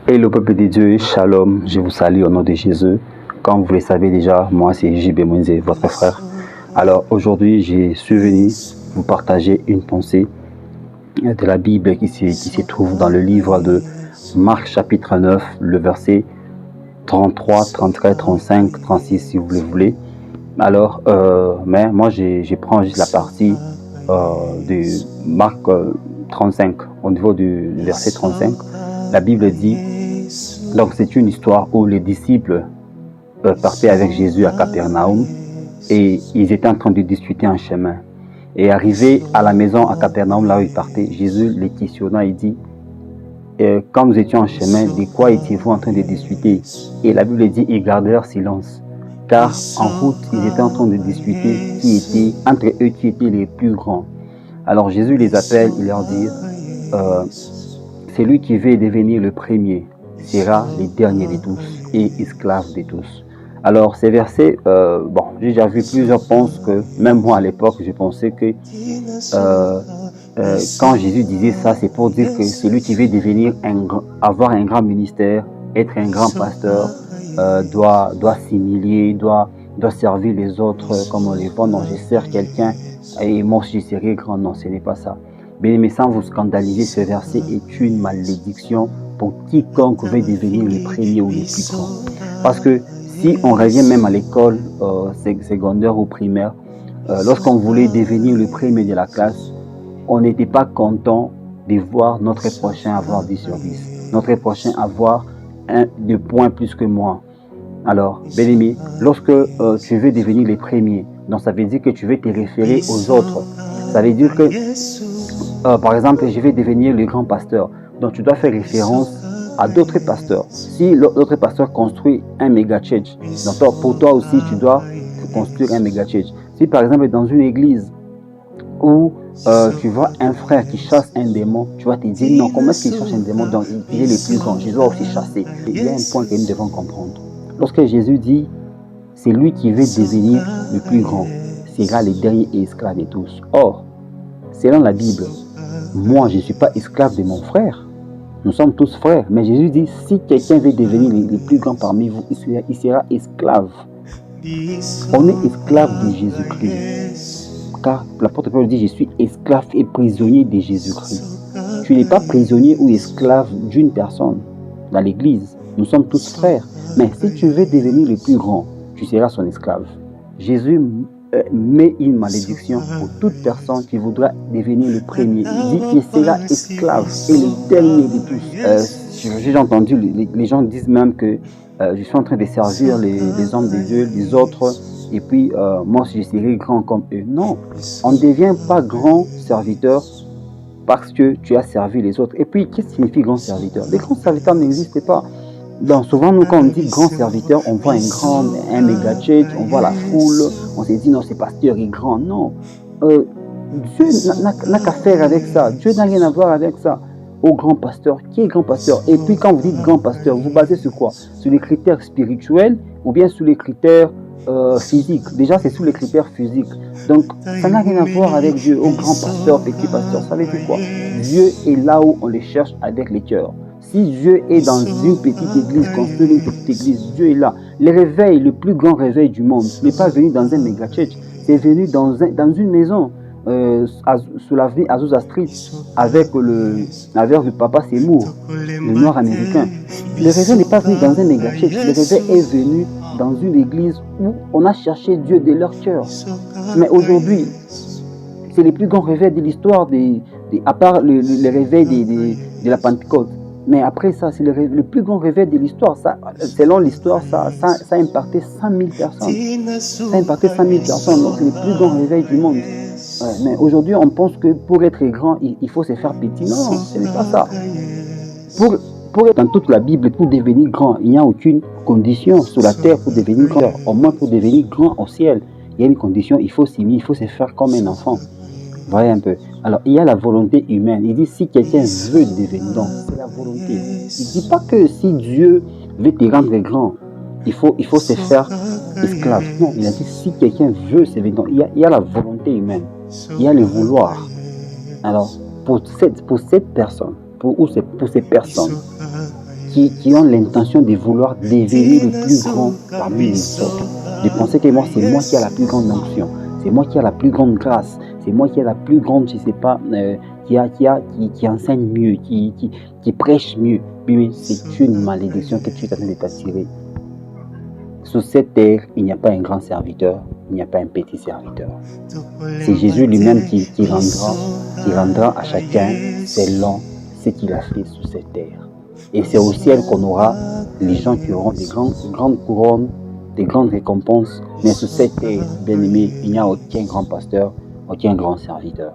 Et le peuple de Dieu, Shalom, je vous salue au nom de Jésus. Comme vous le savez déjà, moi c'est JB Moïse, votre frère. Alors aujourd'hui, je suis venu vous partager une pensée de la Bible qui se trouve dans le livre de Marc chapitre 9, le verset 33, 34, 35, 36 si vous le voulez. Alors, mais moi je prends juste la partie de Marc 35, au niveau du verset 35. La Bible dit, donc c'est une histoire où les disciples partaient avec Jésus à Capernaum et ils étaient en train de discuter en chemin. Et arrivé à la maison à Capernaum, là où ils partaient, Jésus les questionna et dit, quand nous étions en chemin, de quoi étiez-vous en train de discuter? Et la Bible dit, ils gardèrent silence. Car en route, ils étaient en train de discuter entre eux qui étaient les plus grands. Alors Jésus les appelle, il leur dit, celui qui veut devenir le premier sera le dernier de tous et esclave de tous. Alors ces versets, j'ai déjà vu plusieurs pensent que, même moi à l'époque, je pensais que quand Jésus disait ça, c'est pour dire que celui qui veut devenir avoir un grand ministère, être un grand pasteur, doit s'humilier, doit servir les autres comme on les voit. Non, je sers quelqu'un et moi je serai grand. Non, ce n'est pas ça. Bien-aimés, sans vous scandaliser, ce verset est une malédiction pour quiconque veut devenir le premier ou le plus grand. Parce que si on revient même à l'école secondaire ou primaire, lorsqu'on voulait devenir le premier de la classe, on n'était pas content de voir notre prochain avoir 10 sur 10. Notre prochain avoir 2 points plus que moi. Alors, bien-aimé, lorsque tu veux devenir le premier, donc ça veut dire que tu veux te référer aux autres. Ça veut dire que, par exemple, je vais devenir le grand pasteur. Donc tu dois faire référence à d'autres pasteurs. Si l'autre pasteur construit un méga church, donc pour toi aussi tu dois construire un méga church. Si par exemple dans une église où tu vois un frère qui chasse un démon, tu vas te dire non, comment est-ce qu'il chasse un démon? Donc il est le plus grand, je dois aussi chasser. Il y a un point que nous devons comprendre. Lorsque Jésus dit, c'est lui qui veut devenir le plus grand, sera le dernier et esclave de tous. Or, selon la Bible, moi je ne suis pas esclave de mon frère. Nous sommes tous frères. Mais Jésus dit, si quelqu'un veut devenir le plus grand parmi vous, il sera esclave. On est esclave de Jésus-Christ. Car l'apôtre Paul dit, je suis esclave et prisonnier de Jésus-Christ. Tu n'es pas prisonnier ou esclave d'une personne dans l'église. Nous sommes tous frères. Mais si tu veux devenir le plus grand, tu seras son esclave. Jésus met une malédiction pour toute personne qui voudra devenir le premier. Il dit qu'il sera esclave et le dernier de tous. J'ai entendu, les gens disent même que je suis en train de servir les hommes de Dieu, les autres, et puis moi je serai grand comme eux. Non, on ne devient pas grand serviteur parce que tu as servi les autres. Et puis, qu'est-ce que signifie grand serviteur? Les grands serviteurs n'existent pas. Donc souvent, nous, quand on dit grand serviteur, on voit un méga church, on voit la foule, on se dit non, ce pasteur est grand. Non, Dieu n'a qu'à faire avec ça. Dieu n'a rien à voir avec ça. Au grand pasteur, qui est grand pasteur? Et puis quand vous dites grand pasteur, vous basez sur quoi? Sur les critères spirituels ou bien sur les critères physiques? Déjà, c'est sur les critères physiques. Donc, ça n'a rien à voir avec Dieu. Au grand pasteur, petit pasteur, ça veut dire quoi? Dieu est là où on les cherche avec les cœurs. Si Dieu est dans une petite église, construire une petite église, Dieu est là. Le réveil, le plus grand réveil du monde, n'est pas venu dans un méga church, c'est venu dans une maison, sur l'avenue Azusa Street, avec le papa Seymour, le noir américain. Le réveil n'est pas venu dans un méga church, le réveil est venu dans une église où on a cherché Dieu de leur cœur. Mais aujourd'hui, c'est le plus grand réveil de l'histoire, à part le réveil de la Pentecôte. Mais après ça, c'est le plus grand réveil de l'histoire. Selon l'histoire, ça a impacté 100 000 personnes. Ça a impacté 100 000 personnes. Donc, c'est le plus grand réveil du monde. Mais aujourd'hui, on pense que pour être grand, il faut se faire petit. Non, ce n'est pas ça. Pour être dans toute la Bible, pour devenir grand, il n'y a aucune condition sur la terre pour devenir grand. Au moins, pour devenir grand au ciel, il y a une condition, il faut s'aimer, il faut se faire comme un enfant. Voyez un peu. Alors, il y a la volonté humaine. Il dit, si quelqu'un veut devenir grand, c'est la volonté. Il ne dit pas que si Dieu veut te rendre grand, il faut se faire esclave. Non, il a dit, si quelqu'un veut se rendre grand, il y a la volonté humaine. Il y a le vouloir. Alors, pour cette personne, pour ces personnes, qui ont l'intention de vouloir devenir le plus grand parmi les autres. De penser que moi, c'est moi qui ai la plus grande onction, c'est moi qui ai la plus grande grâce, c'est moi qui ai la plus grande, je ne sais pas, qui enseigne mieux, qui prêche mieux. Mais c'est une malédiction que tu es en train de t'attirer. Sur cette terre, il n'y a pas un grand serviteur, il n'y a pas un petit serviteur. C'est Jésus lui-même qui rendra à chacun selon ce qu'il a fait sur cette terre. Et c'est au ciel qu'on aura les gens qui auront des grandes couronnes, des grandes récompenses. Mais sur cette terre, bien aimé, il n'y a aucun grand pasteur, aucun grand serviteur.